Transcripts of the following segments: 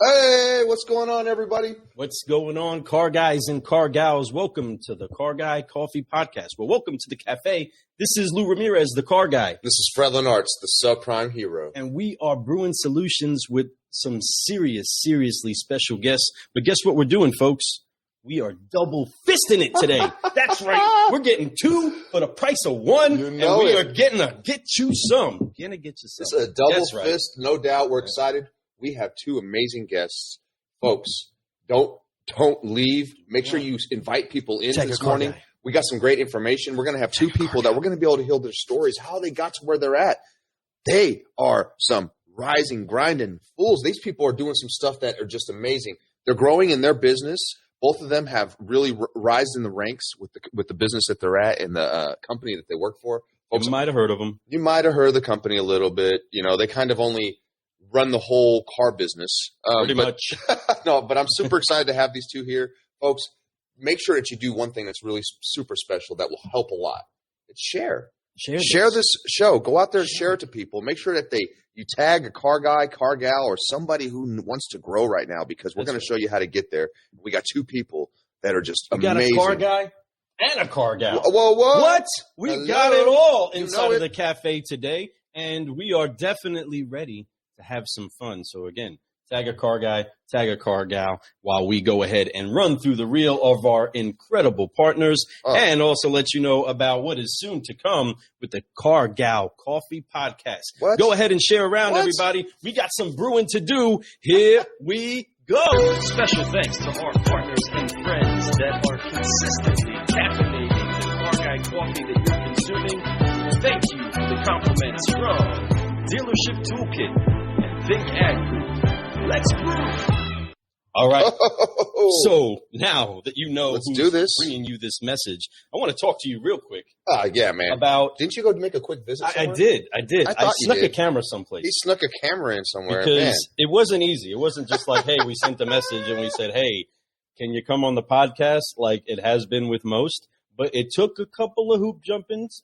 Hey, what's going on, everybody? What's going on, car guys and car gals? Welcome to the Car Guy Coffee Podcast. Well, welcome to the cafe. This is Lou Ramirez, the car guy. This is Fred Lenartz, the subprime hero. And we are brewing solutions with some seriously special guests. But guess what we're doing, folks? We are double fisting it today. That's right. We're getting two for the price of one. You know and we it. are getting a get you some. Gonna get you some. This is a double That's right. fist, no doubt. We're excited. We have two amazing guests. Folks, don't leave. Make sure you invite people in this morning. Guy. We got some great information. We're going to have two people that we're going to be able to hear their stories, how they got to where they're at. They are some rising, grinding fools. These people are doing some stuff that are just amazing. They're growing in their business. Both of them have really risen in the ranks with the business that they're at and the company that they work for. Folks, You might have heard of them. You might have heard of the company a little bit. You know, they kind of only run the whole car business. Pretty much. No, but I'm super excited to have these two here. Folks, make sure that you do one thing that's really super special that will help a lot. It's share. Share this show. Go out there and share it to people. Make sure that you tag a car guy, car gal, or somebody who wants to grow right now, because we're going to show you how to get there. We got two people that are just amazing. Got a car guy and a car gal. Whoa. What? We Hello. got it all inside You know of the cafe today, and we are definitely ready to have some fun. So again, tag a car guy, tag a car gal, while we go ahead and run through the reel of our incredible partners, and also let you know about what is soon to come with the Car Gal Coffee Podcast. What? Go ahead and share around, everybody. We got some brewing to do. Here we go. Special thanks to our partners and friends that are consistently caffeinating the Car Guy coffee that you're consuming. Thank you for the compliments from Dealership Toolkit and Think Ag Group. Let's brew. All right. So now that you know who's bringing you this message, I want to talk to you real quick. Yeah, man. About Didn't you go make a quick visit somewhere? I did. I snuck a camera someplace. He snuck a camera in somewhere. Because it wasn't easy. It wasn't just like, hey, we sent a message and we said, hey, can you come on the podcast like it has been with most? But it took a couple of hoop jumpings.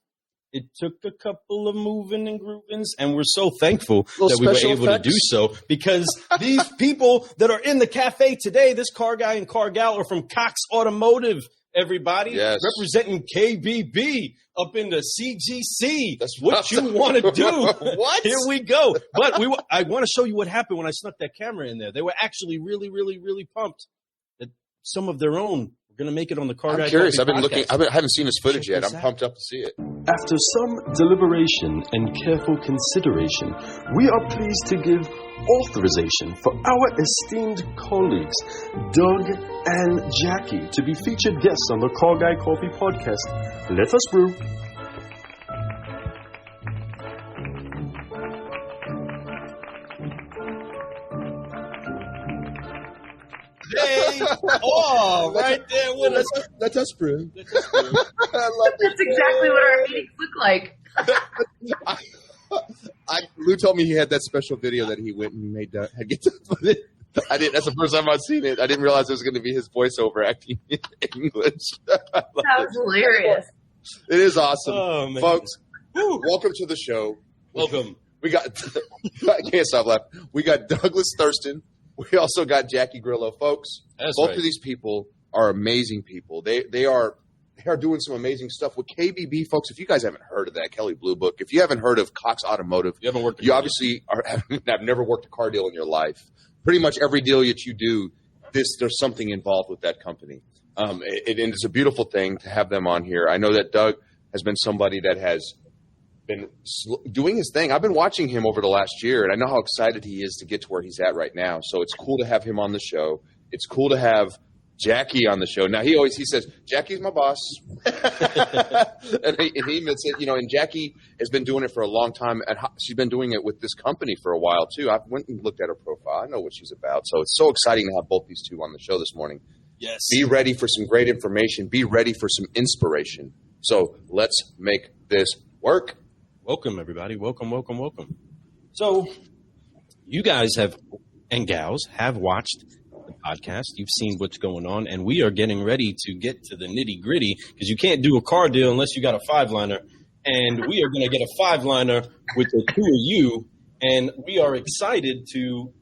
It took a couple of moving and groovings, and we're so thankful that we were able to do so, because these people that are in the cafe today, this car guy and car gal, are from Cox Automotive, everybody. Yes. Representing KBB up in the CGC. That's what you want to do. What? Here we go. But I want to show you what happened when I snuck that camera in there. They were actually really pumped that some of their own were going to make it on the Car Guy. I'm curious. Coffee I've been podcast. looking. I haven't seen this footage yet. this I'm out. pumped up to see it. After some deliberation and careful consideration, we are pleased to give authorization for our esteemed colleagues, Doug and Jackie, to be featured guests on the Car Guy Coffee Podcast. Let us brew. They are right there with us. Let us brew. Let us brew. I love it. That's exactly what our meetings look like. Lou told me he had that special video that he went and made. Had get I didn't. That's the first time I've seen it. I didn't realize it was going to be his voiceover acting in English. That was hilarious. It is awesome, man. folks. Welcome to the show. Welcome. We got. I can't stop laughing. We got Douglas Thurston. We also got Jacci Grillo, folks. That's Both right. of these people are amazing people. They are doing some amazing stuff with KBB, folks. If you guys haven't heard of that, Kelly Blue Book, if you haven't heard of Cox Automotive, You haven't worked. you obviously have never worked a car deal in your life. Pretty much every deal that you do, there's something involved with that company. And it's a beautiful thing to have them on here. I know that Doug has been somebody that has been doing his thing. I've been watching him over the last year, and I know how excited he is to get to where he's at right now. So it's cool to have him on the show. It's cool to have Jackie on the show. Now, he says, Jackie's my boss. and he admits it, and Jackie has been doing it for a long time, and she's been doing it with this company for a while, too. I went and looked at her profile. I know what she's about. So it's so exciting to have both these two on the show this morning. Yes. Be ready for some great information. Be ready for some inspiration. So let's make this work. Welcome, everybody. Welcome. So you guys and gals have watched the podcast. You've seen what's going on, and we are getting ready to get to the nitty gritty, because you can't do a car deal unless you got a 5-liner, and we are going to get a 5-liner with the two of you, and we are excited to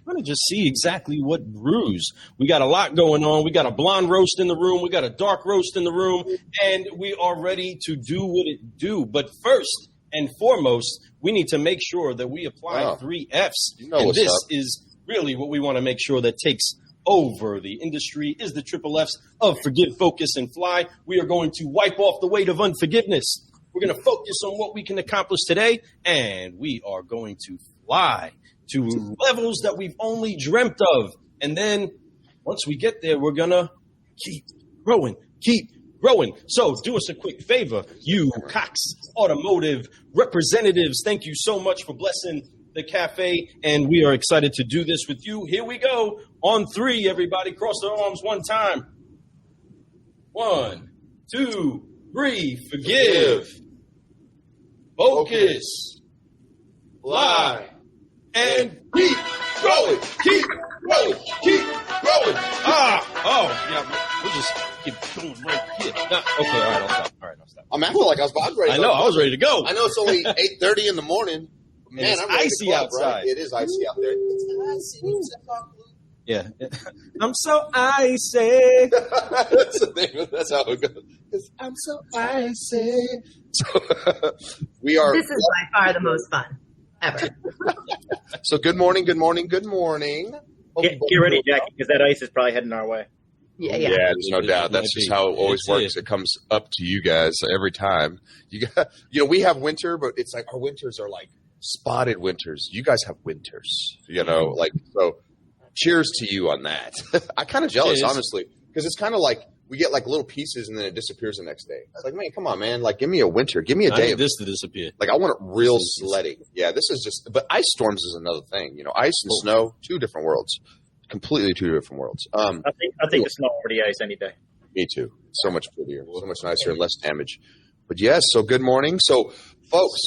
We're going to just see exactly what brews. We got a lot going on. We got a blonde roast in the room. We got a dark roast in the room. And we are ready to do what it do. But first and foremost, we need to make sure that we apply 3 Fs. And this is really what we want to make sure that takes over the industry is the triple Fs of forgive, focus, and fly. We are going to wipe off the weight of unforgiveness. We're going to focus on what we can accomplish today, and we are going to fly to levels that we've only dreamt of. And then once we get there, we're going to keep growing. So do us a quick favor, you Cox Automotive representatives. Thank you so much for blessing the cafe, and we are excited to do this with you. Here we go. On 3, everybody. Cross their arms one time. 1, 2, 3. Forgive. Focus. Fly. And keep growing. Keep growing. Keep growing. We'll just keep going right here. Okay, all right, I'll stop. I'm acting like I was ready. I know, I was ready to go. I know it's only 8:30 in the morning. Man, it's I'm icy outside. Right? It is icy out there. It's icy. Yeah. I'm so icy. That's the thing. That's how it goes. I'm so icy. So, we are. This is by far the most fun ever. So good morning. Get ready, Jackie, because that ice is probably heading our way. Yeah, there's no doubt. That's just how it always works. It comes up to you guys every time. We have winter, but it's like our winters are like spotted winters. You guys have winters, so cheers to you on that. I'm kind of jealous, honestly, because it's kind of like we get like little pieces and then it disappears the next day. It's like, man, come on, man. Like, give me a winter. Give me a day. I need this to disappear. Like, I want real sledding. Yeah, this is just – but ice storms is another thing. Ice and snow, 2 different worlds. Completely 2 different worlds. I think the snow over the ice any day. Me too. It's so much prettier, so much nicer, and less damage. But yes, so good morning. So, folks,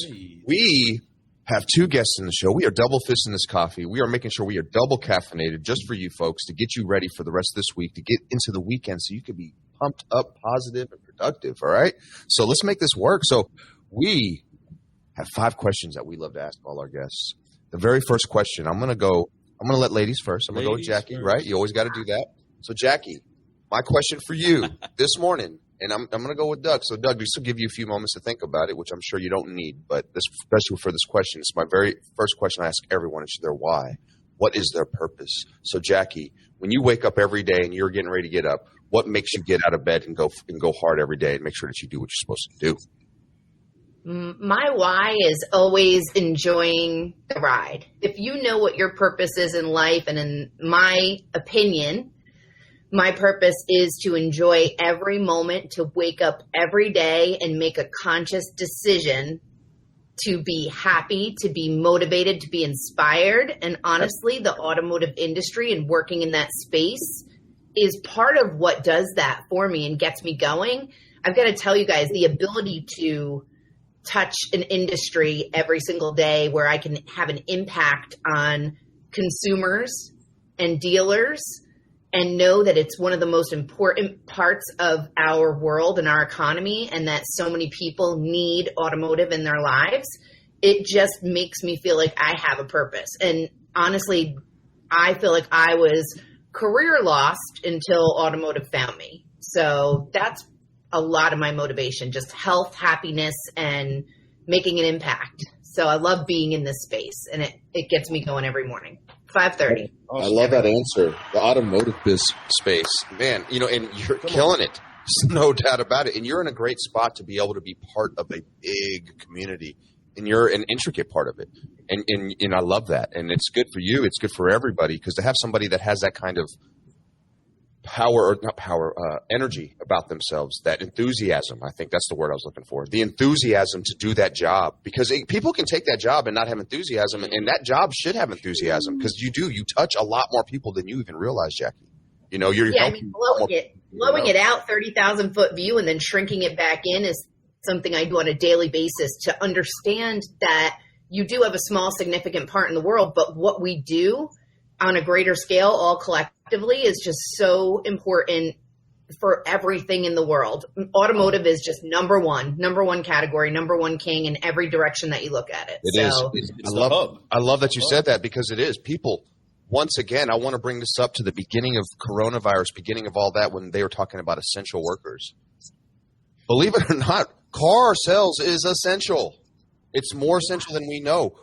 we have 2 guests in the show. We are double fisting this coffee. We are making sure we are double caffeinated just for you folks to get you ready for the rest of this week, to get into the weekend so you can be pumped up, positive, and productive, all right? So let's make this work. So we have 5 questions that we love to ask all our guests. The very first question, I'm going to let ladies first. I'm going to go with Jackie, right? You always got to do that. So, Jackie, my question for you this morning, and I'm going to go with Doug. So, Doug, we still give you a few moments to think about it, which I'm sure you don't need. But especially for this question, it's my very first question I ask everyone is their why. What is their purpose? So, Jackie, when you wake up every day and you're getting ready to get up, what makes you get out of bed and go hard every day and make sure that you do what you're supposed to do? My why is always enjoying the ride. If you know what your purpose is in life, and in my opinion, my purpose is to enjoy every moment, to wake up every day and make a conscious decision to be happy, to be motivated, to be inspired. And honestly, the automotive industry and working in that space is part of what does that for me and gets me going. I've got to tell you guys, the ability to touch an industry every single day where I can have an impact on consumers and dealers and know that it's one of the most important parts of our world and our economy, and that so many people need automotive in their lives, it just makes me feel like I have a purpose. And honestly, I feel like I was career lost until automotive found me. So that's a lot of my motivation, just health, happiness, and making an impact. So I love being in this space, and it gets me going every morning. 5:30. I love that answer. The automotive space, man, and you're killing it. There's no doubt about it. And you're in a great spot to be able to be part of a big community, and you're an intricate part of it. And I love that. And it's good for you. It's good for everybody, because to have somebody that has that kind of energy about themselves, that enthusiasm, I think that's the word I was looking for, the enthusiasm to do that job, because people can take that job and not have enthusiasm, and that job should have enthusiasm, because you touch a lot more people than you even realize, Jackie. Blowing it out 30,000 foot view and then shrinking it back in is something I do on a daily basis, to understand that you do have a small significant part in the world, but what we do on a greater scale, all collectively, is just so important for everything in the world. Automotive is just number one category, number one king in every direction that you look at it. It is. I love that you said that, because it is. People once again, I want to bring this up to the beginning of coronavirus, beginning of all that, when they were talking about essential workers. Believe it or not, car sales is essential. It's more essential than we know.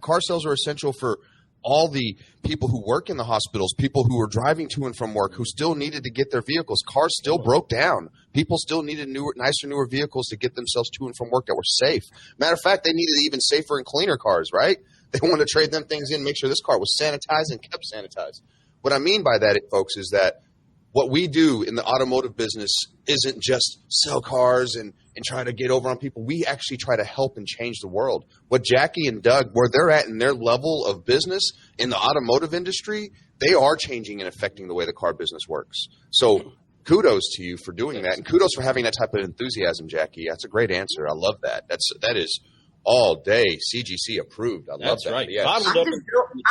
Car sales are essential for all the people who work in the hospitals, people who are driving to and from work, who still needed to get their vehicles. Cars still broke down. People still needed nicer, newer vehicles to get themselves to and from work that were safe. Matter of fact, they needed even safer and cleaner cars, right? They wanted to trade them things in, make sure this car was sanitized and kept sanitized. What I mean by that, folks, is that what we do in the automotive business isn't just sell cars and try to get over on people. We actually try to help and change the world. What Jackie and Doug, where they're at in their level of business in the automotive industry, they are changing and affecting the way the car business works. So kudos to you for doing that, and kudos for having that type of enthusiasm, Jackie. That's a great answer. I love that. That is all day CGC approved. I love that. That's right. Yes.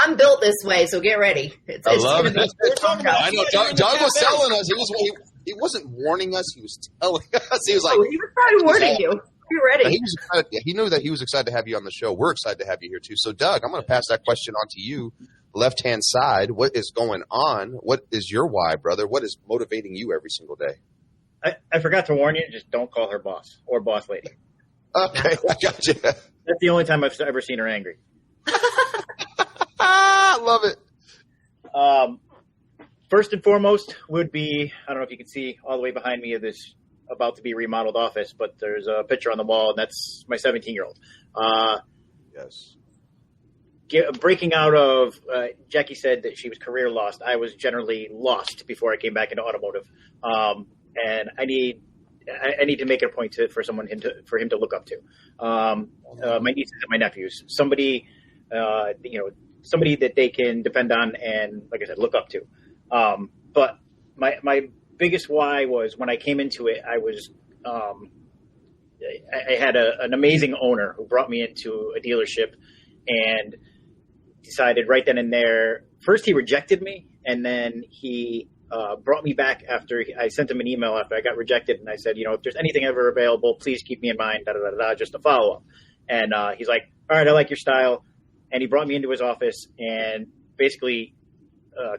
I'm built this way, so get ready. I love it. I know Doug was telling us. He wasn't warning us. He was telling us. He was like, he was probably warning you. Be ready. He knew that he was excited to have you on the show. We're excited to have you here too. So, Doug, I'm going to pass that question on to you. Left-hand side, what is going on? What is your why, brother? What is motivating you every single day? I forgot to warn you. Just don't call her boss or boss lady. Okay, I got you. That's the only time I've ever seen her angry. I love it. First and foremost would be, I don't know if you can see all the way behind me of this about to be remodeled office, but there's a picture on the wall, and that's my 17-year-old. Yes. Breaking out of, Jackie said that she was career lost. I was generally lost before I came back into automotive. And I need to make it a point for him to look up to. My nieces and my nephews, somebody that they can depend on and, like I said, look up to. But my biggest why was when I came into it, I had an amazing owner who brought me into a dealership and decided right then and there. First, he rejected me, and then he brought me back after I sent him an email after I got rejected, and I said, if there's anything ever available, please keep me in mind, just a follow-up. And he's like, all right, I like your style. And he brought me into his office and basically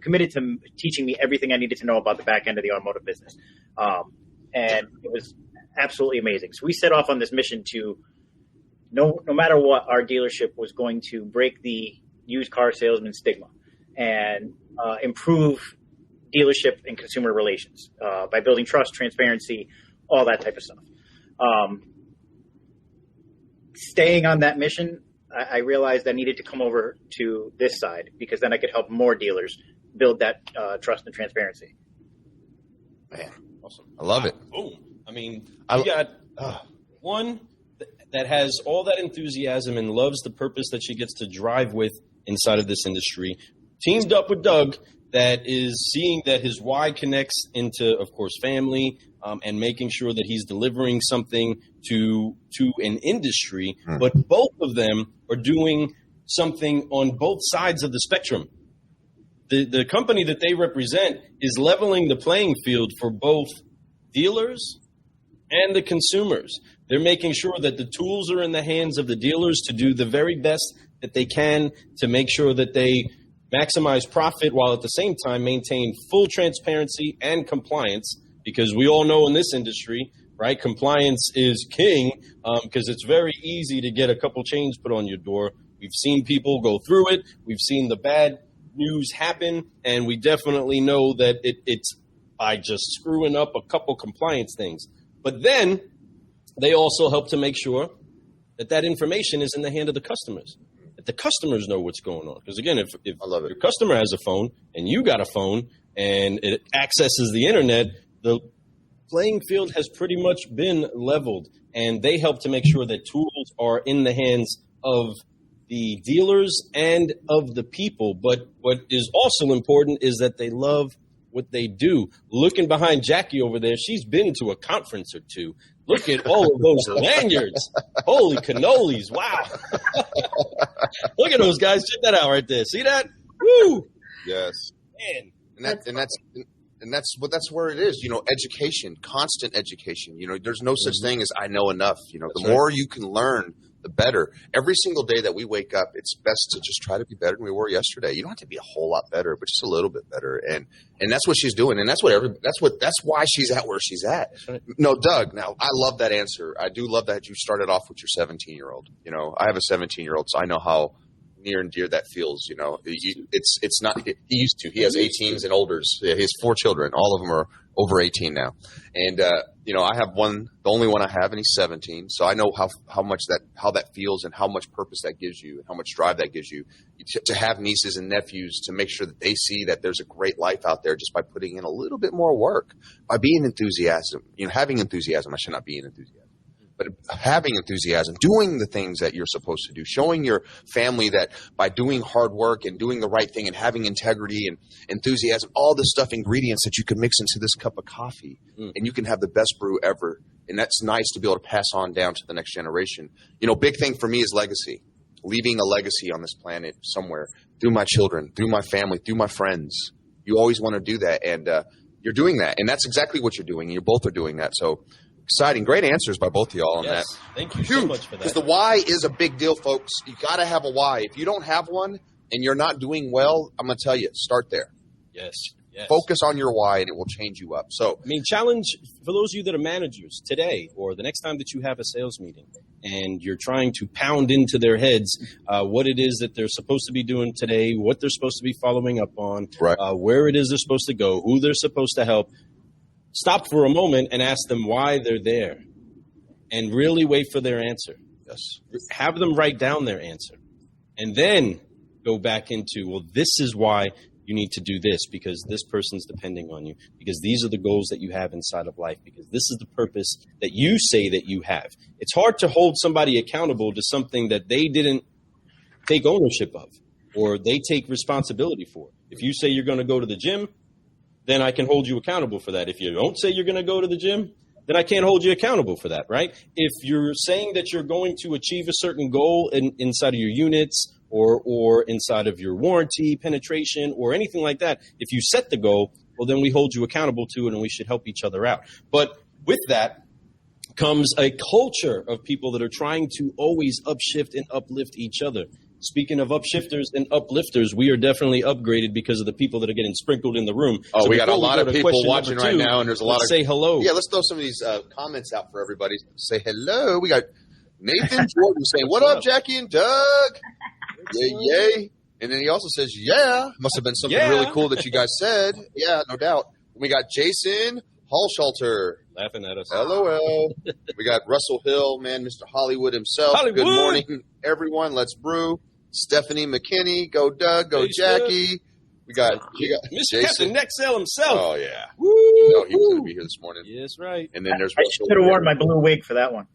committed to teaching me everything I needed to know about the back end of the automotive business. And it was absolutely amazing. So we set off on this mission to, no matter what, our dealership was going to break the used car salesman stigma and improve dealership and consumer relations by building trust, transparency, all that type of stuff. Staying on that mission, I realized I needed to come over to this side because then I could help more dealers build that trust and transparency. Man, awesome. I love it. Boom. I mean, you got one that has all that enthusiasm and loves the purpose that she gets to drive with inside of this industry, teamed up with Doug, that is seeing that his why connects into, of course, family, and making sure that he's delivering something to an industry. But both of them are doing something on both sides of the spectrum. The company that they represent is leveling the playing field for both dealers and the consumers. They're making sure that the tools are in the hands of the dealers to do the very best that they can to make sure that they maximize profit while at the same time maintain full transparency and compliance, because we all know in this industry, right, compliance is king, because it's very easy to get a couple chains put on your door. We've seen people go through it. We've seen the bad news happen, and we definitely know that it's by just screwing up a couple compliance things. But then they also help to make sure that information is in the hand of the customers, that the customers know what's going on. Because, again, if your customer has a phone and you got a phone and it accesses the internet, the playing field has pretty much been leveled, and they help to make sure that tools are in the hands of the dealers and of the people. But what is also important is that they love what they do. Looking behind Jackie over there, she's been to a conference or two. Look at all of those lanyards. Holy cannolis. Wow. Look at those guys. Check that out right there. See that? Woo. Yes. Man. And that's where it is, education, constant education. There's no such thing as I know enough. The more you can learn, the better. Every single day that we wake up, it's best to just try to be better than we were yesterday. You don't have to be a whole lot better, but just a little bit better. And that's what she's doing. And that's why she's at where she's at. Right. No, Doug, now I love that answer. I do love that you started off with your 17-year-old. You know, I have a 17-year-old, so I know how near and dear that feels. You know, it's not, he used to, he has 18s and olders. He has 4 children. All of them are over 18 now. And, you know, I have one, the only one I have, and he's 17. So I know how much how that feels and how much purpose that gives you and how much drive that gives you to have nieces and nephews, to make sure that they see that there's a great life out there just by putting in a little bit more work, by being enthusiasm, you know, having enthusiasm. I should not be an enthusiasm. But having enthusiasm, doing the things that you're supposed to do, showing your family that by doing hard work and doing the right thing and having integrity and enthusiasm, all the stuff, ingredients that you can mix into this cup of coffee, and you can have the best brew ever. And that's nice to be able to pass on down to the next generation. You know, big thing for me is legacy, leaving a legacy on this planet somewhere through my children, through my family, through my friends. You always want to do that, and you're doing that. And that's exactly what you're doing. And you both are doing that. So exciting. Great answers by both of y'all on that. Thank you so much for that. Because the why is a big deal, folks. You got to have a why. If you don't have one and you're not doing well, I'm going to tell you, start there. Yes. Focus on your why, and it will change you up. So, I mean, challenge for those of you that are managers today or the next time that you have a sales meeting and you're trying to pound into their heads what it is that they're supposed to be doing today, what they're supposed to be following up on, right. Where it is they're supposed to go, who they're supposed to help. Stop for a moment and ask them why they're there and really wait for their answer. Yes. Have them write down their answer and then go back into, well, this is why you need to do this, because this person's depending on you, because these are the goals that you have inside of life, because this is the purpose that you say that you have. It's hard to hold somebody accountable to something that they didn't take ownership of or they take responsibility for. If you say you're going to go to the gym, then I can hold you accountable for that. If you don't say you're going to go to the gym, then I can't hold you accountable for that, right? If you're saying that you're going to achieve a certain goal inside of your units or inside of your warranty penetration or anything like that, if you set the goal, well, then we hold you accountable to it and we should help each other out. But with that comes a culture of people that are trying to always upshift and uplift each other. Speaking of upshifters and uplifters, we are definitely upgraded because of the people that are getting sprinkled in the room. Oh, so we got a lot of people watching right now, and there's a lot of... Say hello. Yeah, let's throw some of these comments out for everybody. Say hello. We got Nathan Jordan saying, what up, Jackie and Doug? Yay. And then he also says, yeah. Must have been something really cool that you guys said. Yeah, no doubt. We got Jason Hallschalter. Laughing at us. LOL. We got Russell Hill, man, Mr. Hollywood himself. Hollywood. Good morning, everyone. Let's brew. Stephanie McKinney. Go Doug. Go Jackie. We got Mr. Jason. Captain Nexel himself. Oh, yeah. Woo! You know, he was going to be here this morning. Yes, right. And then there's I should have worn my blue wig for that one.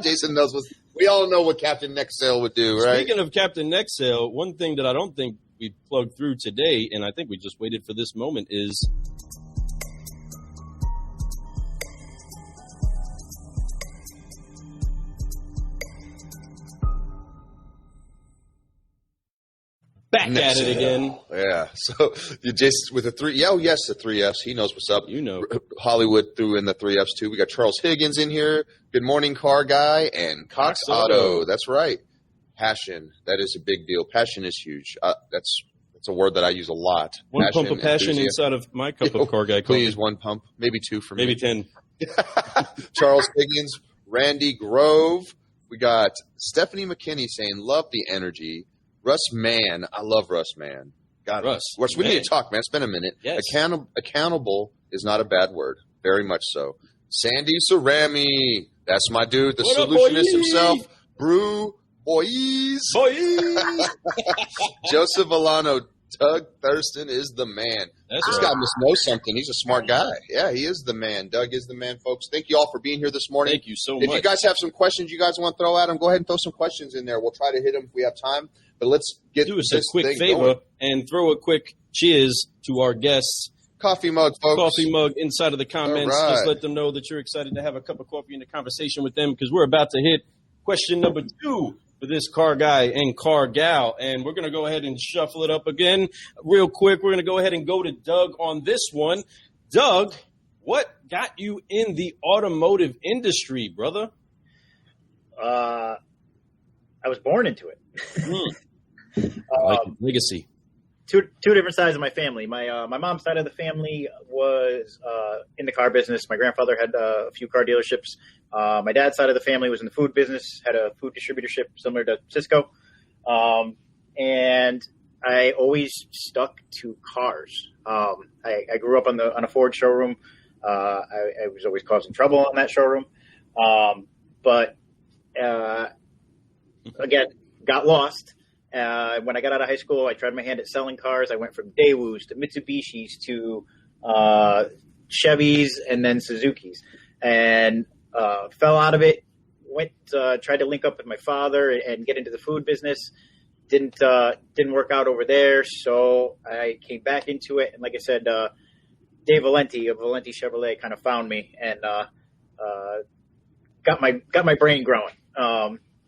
Jason knows what we all know what Captain Nexel would do, right? Speaking of Captain Nexel, one thing that I don't think we plugged through today, and I think we just waited for this moment, is back at it again. Yeah. So you just with the three. Yeah, oh, yes, the 3 Fs. He knows what's up. You know. Hollywood threw in the 3 Fs too. We got Charles Higgins in here. Good morning, car guy, and Cox Auto. That's right. Passion. That is a big deal. Passion is huge. That's a word that I use a lot. One pump of passion inside of my cup of car guy. Please, one pump, maybe 2 for me. Maybe 10. Charles Higgins, Randy Grove. We got Stephanie McKinney saying, love the energy. Russ Mann. I love Russ Mann. Got Russ. We need to talk, man. It's been a minute. Yes. Accountable is not a bad word. Very much so. Sandy Cerami. That's my dude, the solutionist himself. Brew boys. Joseph Alano. Doug Thurston is the man. This guy must know something. He's a smart guy. Yeah, he is the man. Doug is the man, folks. Thank you all for being here this morning. Thank you so much. If you guys have some questions you guys want to throw at him, go ahead and throw some questions in there. We'll try to hit them if we have time. But let's get do us a quick favor going. And throw a quick cheers to our guests. Coffee mug, folks. Coffee mug inside of the comments. All right. Just let them know that you're excited to have a cup of coffee and a conversation with them, because we're about to hit question number 2 for this car guy and car gal. And we're going to go ahead and shuffle it up again real quick. We're going to go ahead and go to Doug on this one. Doug, what got you in the automotive industry, brother? I was born into it. Like legacy. Two different sides of my family. My mom's side of the family was in the car business. My grandfather had a few car dealerships. My dad's side of the family was in the food business, had a food distributorship similar to Cisco. And I always stuck to cars. I grew up on a Ford showroom. I was always causing trouble on that showroom. But again, got lost. When I got out of high school, I tried my hand at selling cars. I went from Daewoo's to Mitsubishi's to Chevys and then Suzuki's, and fell out of it. Tried to link up with my father and get into the food business. Didn't work out over there, so I came back into it. And like I said, Dave Valenti of Valenti Chevrolet kind of found me and got my brain growing.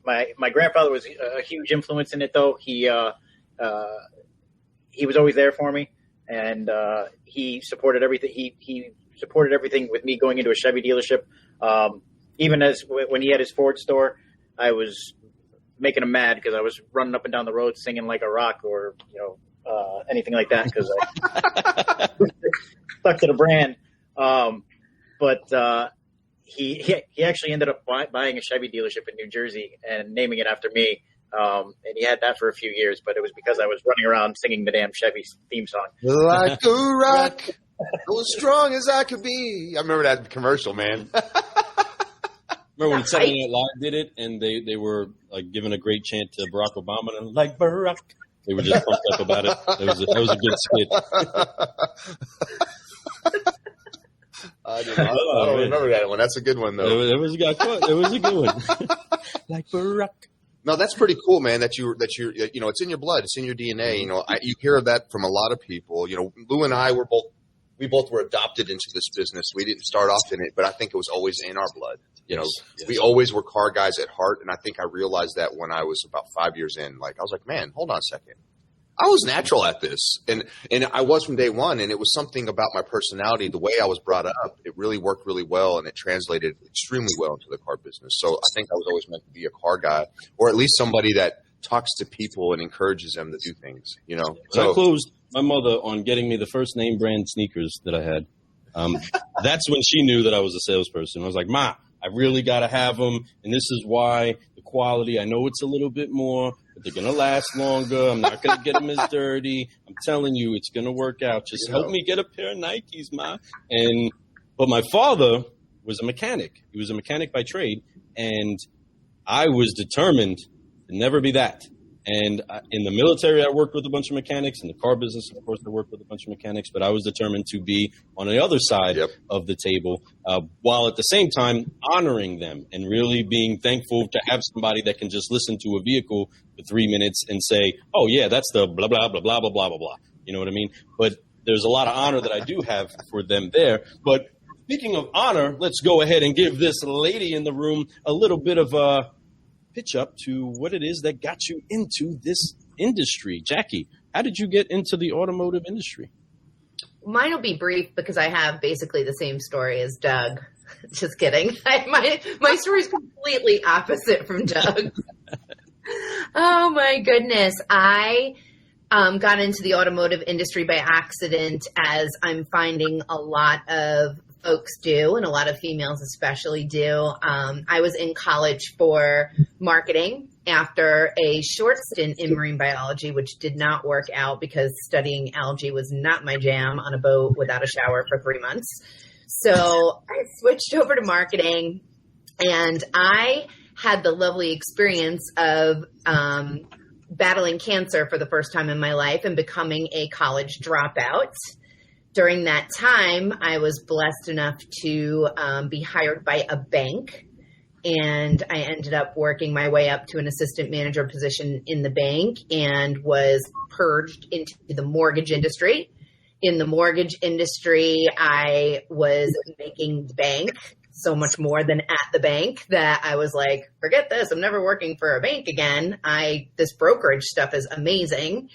My grandfather was a huge influence in it, though. He was always there for me, and he supported everything. He supported everything with me going into a Chevy dealership. Even when he had his Ford store, I was making him mad because I was running up and down the road singing like a rock or anything like that because I stuck to the brand. But he actually ended up buying a Chevy dealership in New Jersey and naming it after me. And he had that for a few years, but it was because I was running around singing the damn Chevy theme song. Like a rock, as strong as I could be. I remember that commercial, man. Remember when Saturday Night Live did it, and they were like giving a great chant to Barack Obama, and like Barack, they were just pumped up about it. That was a good skit. I don't remember that one. That's a good one, though. It was a good one. Like Barack. No, that's pretty cool, man. That you're, it's in your blood. It's in your DNA. You hear that from a lot of people. Lou and I we both were adopted into this business. We didn't start off in it, but I think it was always in our blood. Yes. We always were car guys at heart. And I think I realized that when I was about 5 years in, I was like, man, hold on a second. I was natural at this, and I was from day one, and it was something about my personality, the way I was brought up. It really worked really well, and it translated extremely well into the car business. So I think I was always meant to be a car guy, or at least somebody that talks to people and encourages them to do things, So I closed my mother on getting me the first name brand sneakers that I had. That's when she knew that I was a salesperson. I was like, Ma, I really got to have them, and this is why. The quality, I know it's a little bit more, but they're going to last longer. I'm not going to get them as dirty. I'm telling you, it's going to work out. Just help me get a pair of Nikes, Ma. But my father was a mechanic. He was a mechanic by trade, and I was determined to never be that. And in the military, I worked with a bunch of mechanics. In the car business, of course, I worked with a bunch of mechanics. But I was determined to be on the other side of the table, while at the same time honoring them and really being thankful to have somebody that can just listen to a vehicle for 3 minutes and say, oh, yeah, that's the blah, blah, blah, blah, blah, blah, blah, blah. You know what I mean? But there's a lot of honor that I do have for them there. But speaking of honor, let's go ahead and give this lady in the room a little bit of a pitch up to what it is that got you into this industry. Jackie, how did you get into the automotive industry? Mine will be brief because I have basically the same story as Doug. Just kidding. My story is completely opposite from Doug. Oh my goodness. I got into the automotive industry by accident, as I'm finding a lot of folks do, and a lot of females especially do. I was in college for marketing after a short stint in marine biology, which did not work out because studying algae was not my jam on a boat without a shower for 3 months. So I switched over to marketing, and I had the lovely experience of battling cancer for the first time in my life and becoming a college dropout. During that time, I was blessed enough to be hired by a bank, and I ended up working my way up to an assistant manager position in the bank and was purged into the mortgage industry. In the mortgage industry, I was making bank so much more than at the bank that I was like, forget this. I'm never working for a bank again. This brokerage stuff is amazing.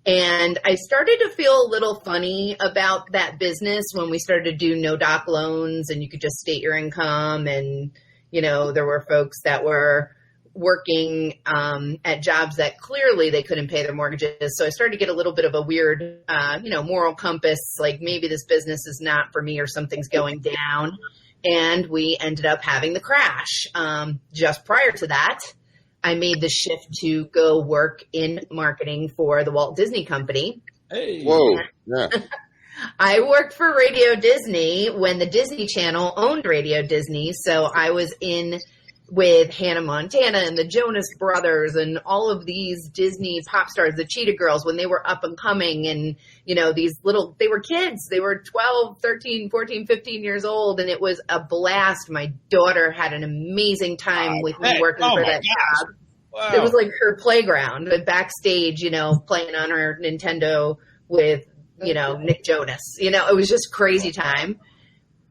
And I started to feel a little funny about that business when we started to do no doc loans and you could just state your income. And, there were folks that were working at jobs that clearly they couldn't pay their mortgages. So I started to get a little bit of a weird, moral compass, like maybe this business is not for me or something's going down. And we ended up having the crash. Just prior to that, I made the shift to go work in marketing for the Walt Disney Company. Hey. Whoa. Yeah. I worked for Radio Disney when the Disney Channel owned Radio Disney. So I was in with Hannah Montana and the Jonas Brothers and all of these Disney pop stars, the Cheetah Girls, when they were up and coming. And, they were kids. They were 12, 13, 14, 15 years old. And it was a blast. My daughter had an amazing time with me working for that job. Wow. It was like her playground, but backstage, playing on her Nintendo with, Nick Jonas. It was just crazy time.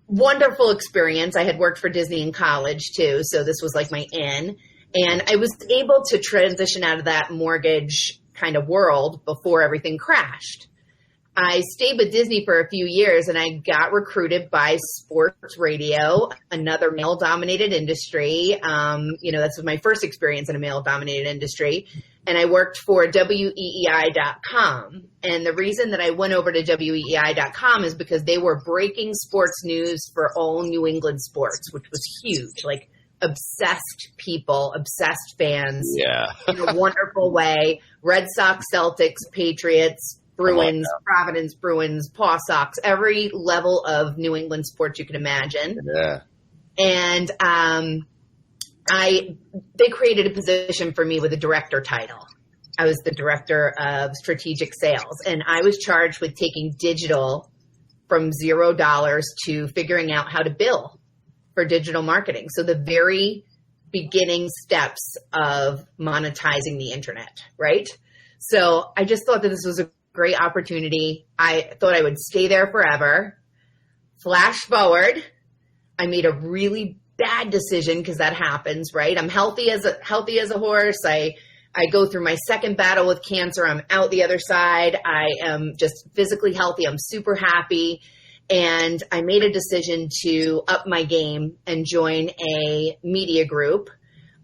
Wonderful experience. I had worked for Disney in college too, so this was like my in. And I was able to transition out of that mortgage kind of world before everything crashed. I stayed with Disney for a few years and I got recruited by sports radio, another male-dominated industry. That's my first experience in a male-dominated industry. And I worked for WEEI.com. And the reason that I went over to WEEI.com is because they were breaking sports news for all New England sports, which was huge. Like obsessed people, obsessed fans. Yeah. In a wonderful way. Red Sox, Celtics, Patriots, Bruins, Providence Bruins, Paw Sox, every level of New England sports you can imagine. Yeah. And they created a position for me with a director title. I was the director of strategic sales, and I was charged with taking digital from $0 to figuring out how to bill for digital marketing. So the very beginning steps of monetizing the internet, right? So I just thought that this was a great opportunity. I thought I would stay there forever. Flash forward, I made a really bad decision because that happens, right? I'm healthy as a horse. I go through my second battle with cancer. I'm out the other side. I am just physically healthy. I'm super happy. And I made a decision to up my game and join a media group.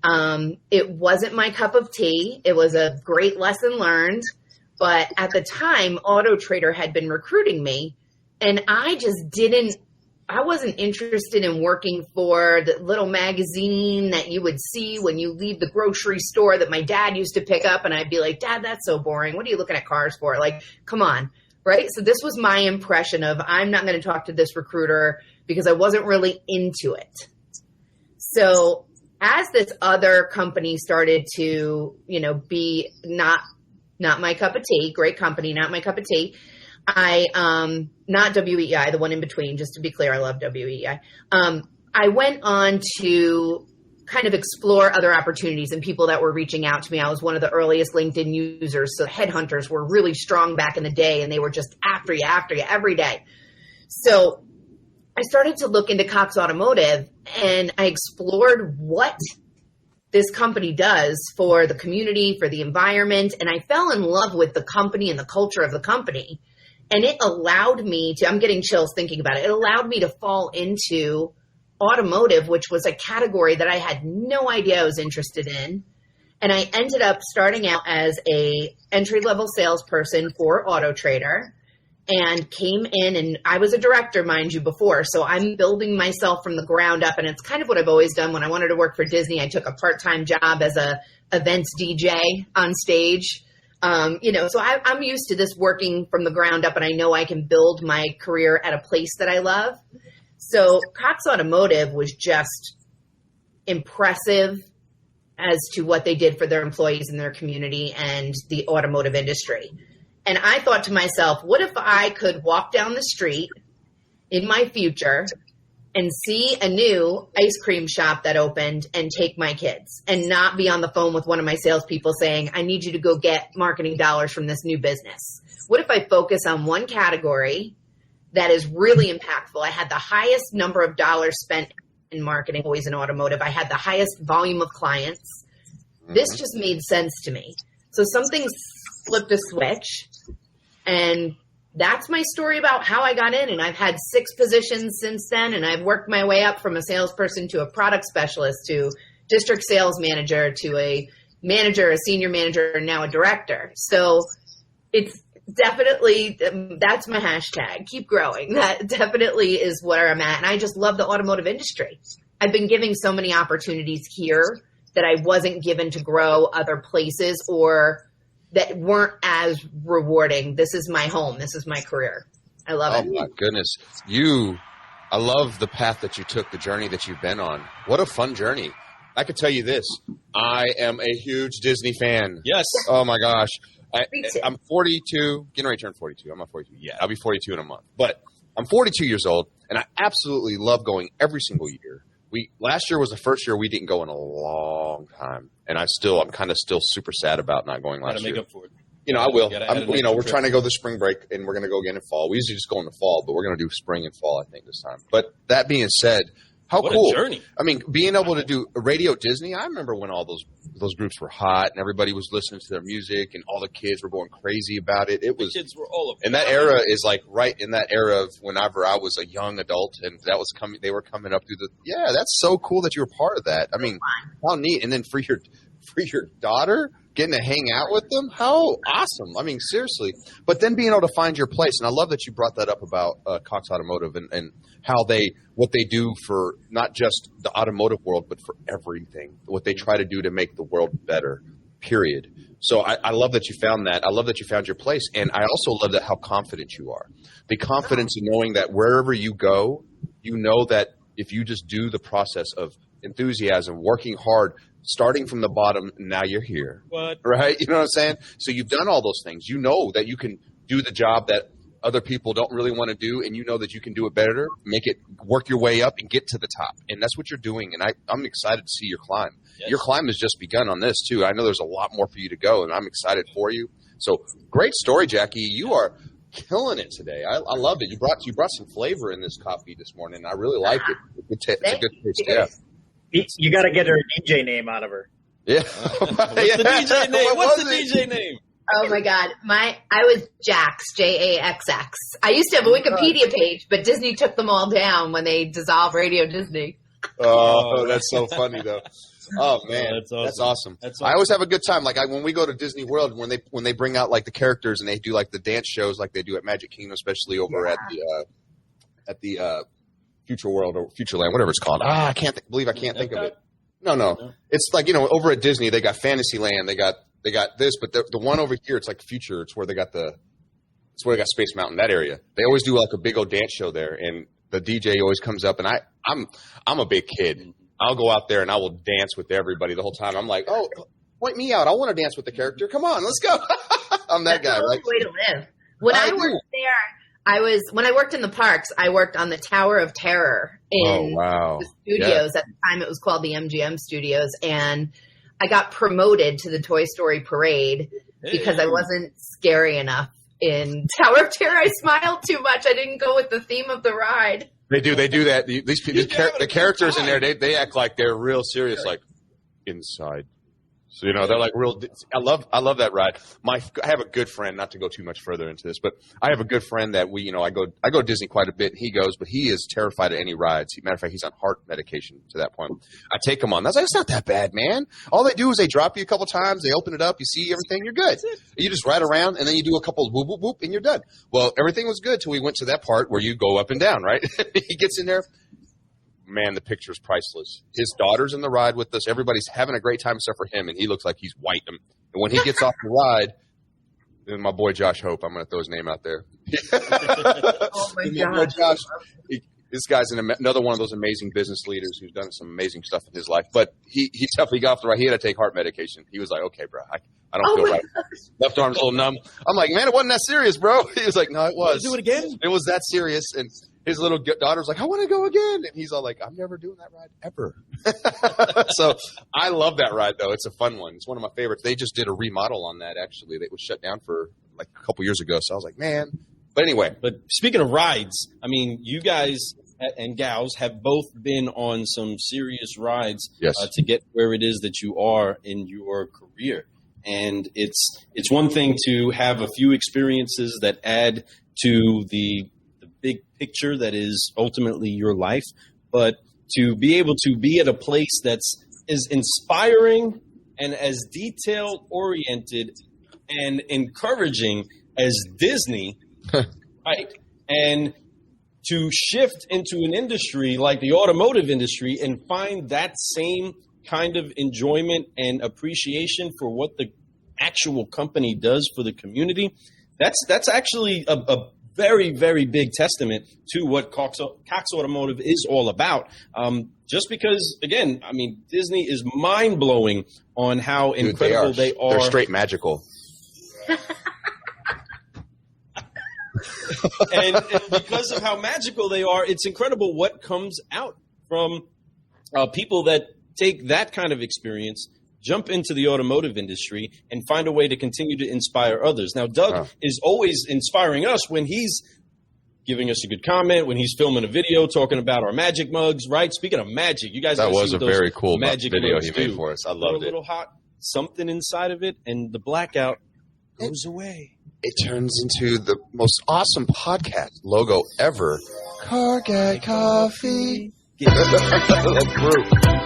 It wasn't my cup of tea. It was a great lesson learned. But at the time, Auto Trader had been recruiting me, and I wasn't interested in working for the little magazine that you would see when you leave the grocery store that my dad used to pick up. And I'd be like, Dad, that's so boring. What are you looking at cars for? Like, come on. Right. So this was my impression of I'm not going to talk to this recruiter because I wasn't really into it. So as this other company started to, be not my cup of tea, great company, not my cup of tea. Not WEI, the one in between, just to be clear, I love WEI. I went on to kind of explore other opportunities and people that were reaching out to me. I was one of the earliest LinkedIn users. So headhunters were really strong back in the day, and they were just after you every day. So I started to look into Cox Automotive, and I explored what this company does for the community, for the environment. And I fell in love with the company and the culture of the company. And it allowed me to, I'm getting chills thinking about it. It allowed me to fall into automotive, which was a category that I had no idea I was interested in. And I ended up starting out as a entry-level salesperson for Auto Trader and came in, and I was a director, mind you, before. So I'm building myself from the ground up. And it's kind of what I've always done. When I wanted to work for Disney, I took a part-time job as a events DJ on stage. So I'm used to this working from the ground up, and I know I can build my career at a place that I love. So Cox Automotive was just impressive as to what they did for their employees in their community and the automotive industry. And I thought to myself, what if I could walk down the street in my future and see a new ice cream shop that opened and take my kids and not be on the phone with one of my salespeople saying, I need you to go get marketing dollars from this new business? What if I focus on one category that is really impactful? I had the highest number of dollars spent in marketing, always in automotive. I had the highest volume of clients. This just made sense to me. So something flipped a switch, and that's my story about how I got in. And I've had 6 positions since then, and I've worked my way up from a salesperson to a product specialist to district sales manager to a manager, a senior manager, and now a director. So it's definitely, that's my hashtag, keep growing. That definitely is where I'm at. And I just love the automotive industry. I've been giving so many opportunities here that I wasn't given to grow other places or that weren't as rewarding. This is my home. This is my career. I love it. Oh my goodness. I love the path that you took, the journey that you've been on. What a fun journey. I could tell you this. I am a huge Disney fan. Yes. Oh my gosh. Me too. I'm 42, getting ready to turn 42. I'm not 42 yet. I'll be 42 in a month. But I'm 42 years old, and I absolutely love going every single year. Last year was the first year we didn't go in a long time, and I'm kind of still super sad about not going last year. Make up for it. I will. We're trip. trying to go the spring break, and we're going to go again in fall. We usually just go in the fall, but we're going to do spring and fall, I think, this time. But that being said, how what cool! A journey. I mean, being able to do Radio Disney. I remember when all those groups were hot, and everybody was listening to their music, and all the kids were going crazy about it. It was the kids were all over. And that era is like right in that era of whenever I was a young adult, and that was coming. They were coming up through the. Yeah, that's so cool that you were part of that. I mean, how neat! And then for your daughter, getting to hang out with them, how awesome. I mean, seriously. But then being able to find your place, and I love that you brought that up about Cox Automotive and how what they do for not just the automotive world, but for everything, what they try to do to make the world better, period. So I love that you found that. I love that you found your place. And I also love that how confident you are. The confidence in knowing that wherever you go, you know that if you just do the process of enthusiasm, working hard, starting from the bottom, now you're here. What? Right? You know what I'm saying? So you've done all those things. You know that you can do the job that other people don't really want to do, and you know that you can do it better, work your way up and get to the top. And that's what you're doing. And I'm excited to see your climb. Yes. Your climb has just begun on this too. I know there's a lot more for you to go, and I'm excited for you. So great story, Jacci. You are killing it today. I love it. You brought some flavor in this coffee this morning. I really like it. It's a good taste. Yeah. You got to get her DJ name out of her. Yeah. What's the DJ name? What's the DJ name? Oh my God. I was Jax, Jaxx. I used to have a Wikipedia page, but Disney took them all down when they dissolved Radio Disney. Oh, that's so funny though. Oh man, that's awesome. I always have a good time. Like when we go to Disney World, when they bring out like the characters and they do like the dance shows, like they do at Magic Kingdom, especially over at the Future World or Futureland, whatever it's called. I can't believe I can't think of it. No. It's like, over at Disney, they got Fantasyland, they got this, but the one over here, it's like Future. It's where they got Space Mountain, that area. They always do like a big old dance show there, and the DJ always comes up, and I'm a big kid. I'll go out there and I will dance with everybody the whole time. I'm like, oh, point me out. I want to dance with the character. Come on, let's go. I'm that guy, right? That's a way to live. When I worked there, when I worked in the parks, I worked on the Tower of Terror in the studios. At the time, it was called the MGM Studios, and I got promoted to the Toy Story Parade because I wasn't scary enough in Tower of Terror. I smiled too much. I didn't go with the theme of the ride. They do that. These people, the characters in there, they act like they're real serious, like inside. So, they're like real. I love that ride. I have a good friend, not to go too much further into this, but I have a good friend that I go to Disney quite a bit. He goes, but he is terrified of any rides. Matter of fact, he's on heart medication to that point. I take him on. I was like, it's not that bad, man. All they do is they drop you a couple times. They open it up. You see everything. You're good. You just ride around and then you do a couple whoop, whoop, whoop, and you're done. Well, everything was good till we went to that part where you go up and down, right? He gets in there. Man, the picture's priceless. His daughter's in the ride with us. Everybody's having a great time except for him, and he looks like he's white. And when he gets off the ride, then my boy Josh Hope, I'm going to throw his name out there. Oh, my God. Josh, this guy's another one of those amazing business leaders who's done some amazing stuff in his life. But he definitely got off the ride. He had to take heart medication. He was like, okay, bro, I don't feel right. Gosh. Left arm's a little numb. I'm like, man, it wasn't that serious, bro. He was like, no, it was. Do it again? It was that serious. And his little daughter's like, I want to go again. And he's all like, I'm never doing that ride ever. So I love that ride, though. It's a fun one. It's one of my favorites. They just did a remodel on that, actually. That was shut down for like a couple years ago. So I was like, man. But anyway. But speaking of rides, I mean, you guys and gals have both been on some serious rides to get where it is that you are in your career. And it's one thing to have a few experiences that add to the big picture that is ultimately your life, but to be able to be at a place that's as inspiring and as detail-oriented and encouraging as Disney, right? And to shift into an industry like the automotive industry and find that same kind of enjoyment and appreciation for what the actual company does for the community, that's actually a very, very big testament to what Cox Automotive is all about. Just because, again, I mean, Disney is mind-blowing on how incredible they are. They're straight magical. and because of how magical they are, it's incredible what comes out from people that take that kind of experience, jump into the automotive industry, and find a way to continue to inspire others. Now, Doug is always inspiring us when he's giving us a good comment, when he's filming a video talking about our magic mugs, right? Speaking of magic, you guys that was a very cool magic video he made for us. I loved it. A little hot, something inside of it, and the blackout goes away. It turns into the most awesome podcast logo ever. Car Guy Coffee. Let's brew.